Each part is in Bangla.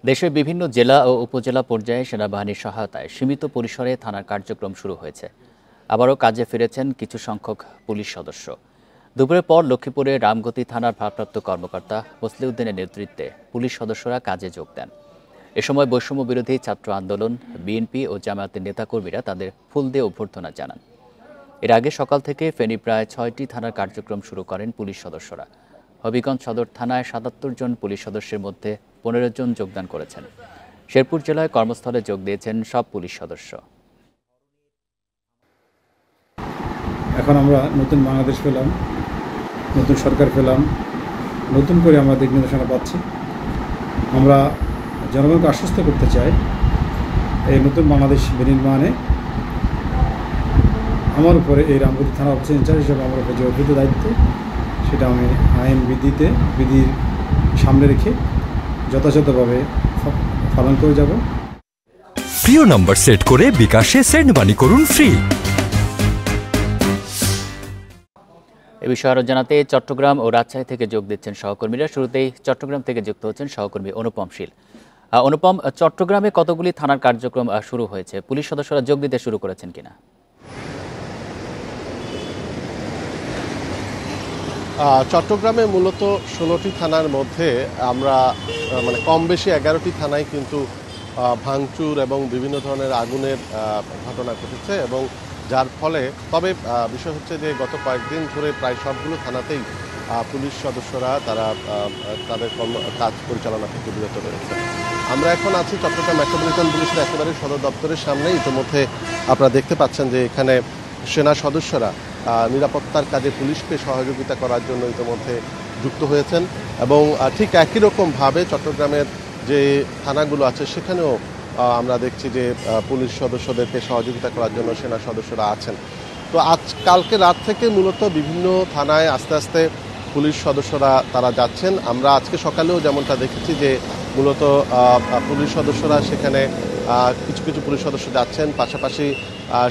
দেশের বিভিন্ন জেলা ও উপজেলা পর্যায়ে সেনাবাহিনীর সহায়তায় সীমিত পরিসরে থানার কার্যক্রম শুরু হয়েছে। আবারও কাজে ফিরেছেন কিছু সংখ্যক পুলিশ সদস্য। দুপুরের পর লক্ষ্মীপুরে রামগতি থানার ভারপ্রাপ্ত কর্মকর্তা মসলিউদ্দিনের নেতৃত্বে পুলিশ সদস্যরা কাজে যোগ দেন। এ সময় বৈষম্য বিরোধী ছাত্র আন্দোলন, বিএনপি ও জামায়াতের নেতাকর্মীরা তাদের ফুল দিয়ে অভ্যর্থনা জানান। এর আগে সকাল থেকে ফেনী প্রায় ৬টি থানার কার্যক্রম শুরু করেন পুলিশ সদস্যরা। হবিগঞ্জ সদর থানায় ৭৭ জন পুলিশ সদস্যের মধ্যে ১৫ জন যোগদান করেছেন। শেরপুর জেলায় কর্মস্থলে যোগ দিয়েছেন সব পুলিশ সদস্য। এখন আমরা নতুন বাংলাদেশ পেলাম, নতুন সরকার পেলাম, নতুন করে আমরা দিক নির্দেশনা পাচ্ছি। আমরা জনগণকে আশ্বস্ত করতে চাই, এই নতুন বাংলাদেশ বিনির্মাণে আমার উপরে এই রামগতি থানা অফিসার ইনচার্জ হিসেবে আমার উপরে যে অর্পিত দায়িত্ব, সেটা আমি আইন বিধির সামনে রেখে যথাযথভাবে পালন করে যাব। প্রিয় নাম্বার সেট করে বিকাশে সেন্ড মানি করুন ফ্রি। এ বিষয়ে আরও জানাতে চট্টগ্রাম ও রাজশাহী থেকে যোগ দিচ্ছেন সহকর্মীরা। শুরুতেই চট্টগ্রাম থেকে যুক্ত হচ্ছেন সহকর্মী অনুপম শীল। অনুপম, চট্টগ্রামে কতগুলি থানার কার্যক্রম শুরু হয়েছে? পুলিশ সদস্যরা যোগ দিতে শুরু করেছেন কিনা? চট্টগ্রামে মূলত ১৬টি থানার মধ্যে আমরা কম বেশি ১১টি থানায় কিন্তু ভাঙচুর এবং বিভিন্ন ধরনের আগুনের ঘটনা ঘটেছে, এবং যার ফলে বিষয় হচ্ছে যে গত কয়েকদিন ধরে প্রায় সবগুলো থানাতেই পুলিশ সদস্যরা তারা তাদের কাজ পরিচালনা থেকে বিরত রয়েছে। আমরা এখন আছি চট্টগ্রাম মেট্রোপলিটন পুলিশের একেবারে সদর দপ্তরের সামনে। ইতিমধ্যে আপনারা দেখতে পাচ্ছেন যে এখানে সেনা সদস্যরা নিরাপত্তার কাজে পুলিশকে সহযোগিতা করার জন্য ইতিমধ্যে যুক্ত হয়েছেন, এবং ঠিক একই রকমভাবে চট্টগ্রামের যে থানাগুলো আছে সেখানেও আমরা দেখছি যে পুলিশ সদস্যদেরকে সহযোগিতা করার জন্য সেনা সদস্যরা আছেন। তো কালকে রাত থেকে মূলত বিভিন্ন থানায় আস্তে আস্তে পুলিশ সদস্যরা তারা যাচ্ছেন। আমরা আজকে সকালেও যেমনটা দেখেছি যে মূলত পুলিশ সদস্যরা সেখানে কিছু কিছু পুলিশ সদস্য যাচ্ছেন, পাশাপাশি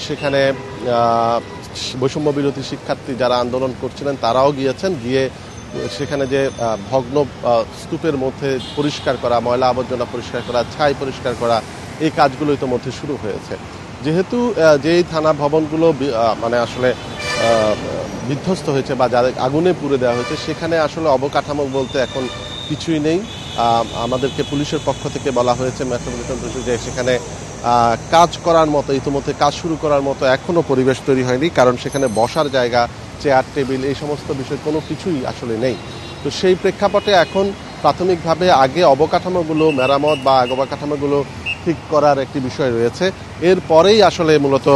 সেখানে বৈষম্য বিরোধী শিক্ষার্থী যারা আন্দোলন করছিলেন তারাও গিয়েছেন, গিয়ে সেখানে যে ভগ্ন স্তূপের মধ্যে পরিষ্কার করা, ময়লা আবর্জনা পরিষ্কার করা, ছাই পরিষ্কার করা, এই কাজগুলো ইতিমধ্যে শুরু হয়েছে। যেহেতু যেই থানা ভবনগুলো আসলে বিধ্বস্ত হয়েছে বা যাদের আগুনে পুড়ে দেওয়া হয়েছে, সেখানে আসলে অবকাঠামো বলতে এখন কিছুই নেই। আমাদেরকে পুলিশের পক্ষ থেকে বলা হয়েছে মেট্রোপলিটন পুলিশ যে সেখানে কাজ করার মতো, ইতিমধ্যে কাজ শুরু করার মতো এখনও পরিবেশ তৈরি হয়নি, কারণ সেখানে বসার জায়গা, চেয়ার টেবিল, এই সমস্ত বিষয় কোনো কিছুই আসলে নেই। তো সেই প্রেক্ষাপটে এখন প্রাথমিকভাবে আগে অবকাঠামোগুলো মেরামত বা অবকাঠামোগুলো ঠিক করার একটি বিষয় রয়েছে। এরপরেই আসলে মূলত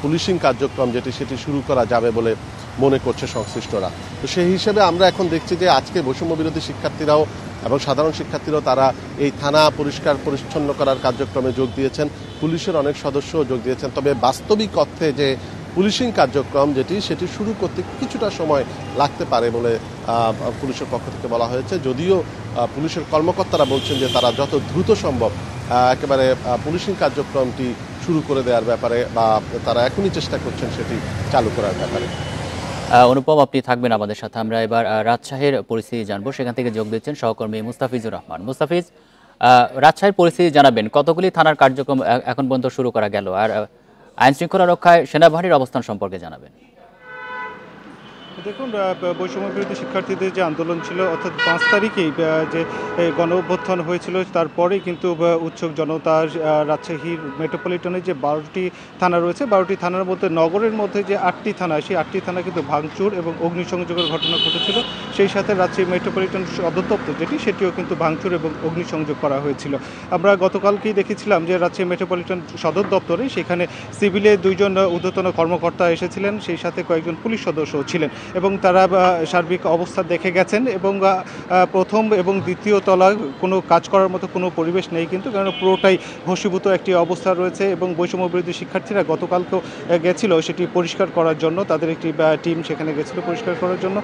পুলিশিং কার্যক্রম সেটি শুরু করা যাবে বলে মনে করছে সংশ্লিষ্টরা। তো সেই হিসেবে আমরা এখন দেখছি যে আজকে বৈষম্য বিরোধী শিক্ষার্থীরাও এবং সাধারণ শিক্ষার্থীরাও তারা এই থানা পরিষ্কার পরিচ্ছন্ন করার কার্যক্রমে যোগ দিয়েছেন, পুলিশের অনেক সদস্যও যোগ দিয়েছেন। তবে বাস্তবিক অর্থে যে পুলিশিং কার্যক্রম সেটি শুরু করতে কিছুটা সময় লাগতে পারে বলে পুলিশের পক্ষ থেকে বলা হয়েছে, যদিও পুলিশের কর্মকর্তারা বলছেন যে তারা যত দ্রুত সম্ভব একেবারে পুলিশিং কার্যক্রমটি শুরু করে দেওয়ার ব্যাপারে বা তারা এখনই চেষ্টা করছেন সেটি চালু করার ব্যাপারে। অনুপম, আপনি থাকবেন আমাদের সাথে। আমরা এবার রাজশাহীর পরিস্থিতি জানবো। সেখান থেকে যোগ দিচ্ছেন সহকর্মী মুস্তাফিজুর রহমান। মুস্তাফিজ, রাজশাহীর পরিস্থিতি জানাবেন। কতগুলি থানার কার্যক্রম এখন পর্যন্ত শুরু করা গেল, আর আইন শৃঙ্খলা রক্ষায় সেনাবাহিনীর অবস্থান সম্পর্কে জানাবেন। দেখুন, বৈষম্য বিরোধী শিক্ষার্থীদের যে আন্দোলন ছিল, অর্থাৎ 5 তারিখেই যে গণ অভ্যুত্থান হয়েছিল, তারপরেই কিন্তু উৎসুক জনতা রাজশাহীর মেট্রোপলিটনের যে 12টি থানা রয়েছে, 12টি থানার মধ্যে নগরের মধ্যে যে 8টি থানা, সেই 8টি থানা কিন্তু ভাঙচুর এবং অগ্নিসংযোগের ঘটনা ঘটেছিল। সেই সাথে রাজশাহী মেট্রোপলিটন সদর দপ্তর সেটিও কিন্তু ভাঙচুর এবং অগ্নিসংযোগ করা হয়েছিল। আমরা গতকালকেই দেখেছিলাম যে রাজশাহী মেট্রোপলিটন সদর দপ্তরে সেখানে সিভিলে 2 জন ঊর্ধ্বতন কর্মকর্তা এসেছিলেন, সেই সাথে কয়েকজন পুলিশ সদস্যও ছিলেন, এবং তারা সার্বিক অবস্থা দেখে গেছেন। এবং প্রথম এবং দ্বিতীয় তলায় কোনো কাজ করার মতো কোনো পরিবেশ নেই কিন্তু, কারণ পুরোটাই ভস্মীভূত একটি অবস্থা রয়েছে। এবং বৈষম্য বিরোধী শিক্ষার্থীরা গতকালকেও গেছিল সেটি পরিষ্কার করার জন্য, তাদের একটি টিম সেখানে গেছিল পরিষ্কার করার জন্য।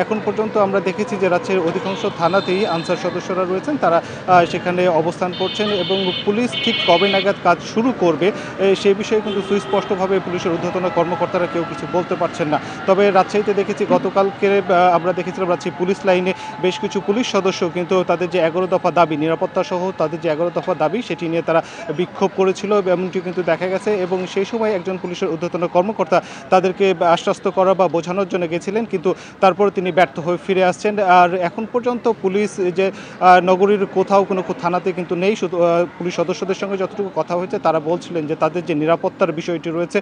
এখন পর্যন্ত আমরা দেখেছি যে রাজ্যের অধিকাংশ থানাতেই আনসার সদস্যরা রয়েছেন, তারা সেখানে অবস্থান করছেন, এবং পুলিশ ঠিক কবে নাগাদ কাজ শুরু করবে সেই বিষয়ে কিন্তু সুস্পষ্টভাবে পুলিশের ঊর্ধ্বতন কর্মকর্তারা কেউ কিছু বলতে পারছেন না। তবে রাজশাহীতে দেখেছি গতকালকে আমরা দেখেছিলাম রাজশাহী পুলিশ লাইনে বেশ কিছু পুলিশ সদস্য কিন্তু তাদের যে 11 দফা দাবি, নিরাপত্তা সহ তাদের যে 11 দফা দাবি সেটি নিয়ে তারা বিক্ষোভ করেছিল এমনটি কিন্তু দেখা গেছে। এবং সেই সময় একজন পুলিশের ঊর্ধ্বতন কর্মকর্তা তাদেরকে আশ্বস্ত করা বা বোঝানোর জন্য গেছিলেন, কিন্তু তারপর তিনি ব্যর্থ হয়ে ফিরে আসছেন। আর এখন পর্যন্ত পুলিশ যে নগরীর কোথাও কোনো থানাতে কিন্তু নেই, শুধু পুলিশ সদস্যদের সঙ্গে যতটুকু কথা হয়েছে তারা বলছিলেন যে তাদের যে নিরাপত্তার বিষয়টি রয়েছে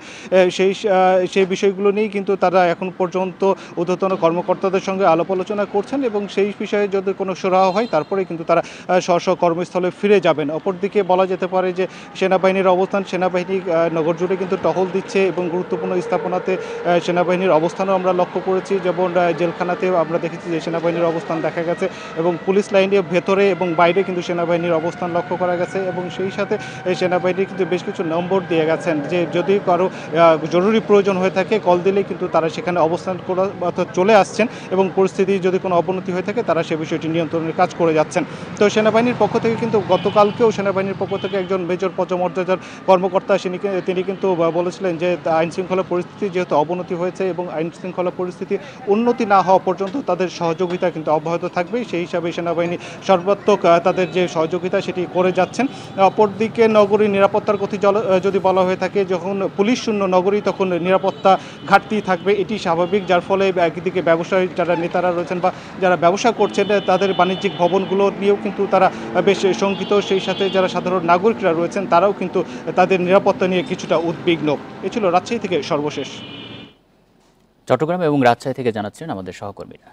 সেই বিষয়গুলো নিয়েই কিন্তু তারা এখন পর্যন্ত ঊর্ধ্বতন কর্মকর্তাদের সঙ্গে আলাপ আলোচনা করছেন এবং সেই বিষয়ে যদি কোনো সুরাহা হয় তারপরে কিন্তু তারা স্ব কর্মস্থলে ফিরে যাবেন। অপরদিকে বলা যেতে পারে যে সেনাবাহিনীর অবস্থান, সেনাবাহিনী নগর জুড়ে কিন্তু টহল দিচ্ছে এবং গুরুত্বপূর্ণ স্থাপনাতে সেনাবাহিনীর অবস্থানও আমরা লক্ষ্য করেছি, যেমন জেলখানাতে আমরা দেখেছি যে সেনাবাহিনীর অবস্থান দেখা গেছে এবং পুলিশ লাইনের ভেতরে এবং বাইরে কিন্তু সেনাবাহিনীর অবস্থান লক্ষ্য করা গেছে। এবং সেই সাথে সেনাবাহিনী কিন্তু বেশ কিছু নম্বর দিয়ে গেছেন যে যদি কারো জরুরি প্রয়োজন হয়ে থাকে কল দিলে কিন্তু তারা সেখানে অবস্থান করা অর্থাৎ চলে আসছেন এবং পরিস্থিতি যদি কোনো অবনতি হয়ে থাকে তারা সে বিষয়টি নিয়ন্ত্রণের কাজ করে যাচ্ছেন। তো সেনাবাহিনীর পক্ষ থেকে কিন্তু গতকালকেও সেনাবাহিনীর পক্ষ থেকে একজন মেজর পদমর্যাদার কর্মকর্তা তিনি কিন্তু বলেছিলেন যে আইনশৃঙ্খলা পরিস্থিতি যেহেতু অবনতি হয়েছে এবং আইনশৃঙ্খলা পরিস্থিতি উন্নতি না হওয়া পর্যন্ত তাদের সহযোগিতা কিন্তু অব্যাহত থাকবে, সেই হিসাবে সেনাবাহিনী সর্বাত্মক তাদের যে সহযোগিতা সেটি করে যাচ্ছেন। অপরদিকে নগরীর নিরাপত্তার কথা যদি বলা হয়ে থাকে, যখন পুলিশ শূন্য নগরী তখন নিরাপত্তা ঘাটতি থাকবে, এটি স্বাভাবিক। যার ফলে একদিকে ব্যবসায়ী যারা নেতারা রয়েছেন বা যারা ব্যবসা করছেন তাদের বাণিজ্যিক ভবনগুলো নিয়েও কিন্তু তারা বেশ শঙ্কিত, সেই সাথে যারা সাধারণ নাগরিকরা রয়েছেন তারাও কিন্তু তাদের নিরাপত্তা নিয়ে কিছুটা উদ্বিগ্ন। এ ছিল রাজশাহী থেকে সর্বশেষ। চট্টগ্রাম এবং রাজশাহী থেকে জানাচ্ছেন আমাদের সহকর্মীরা।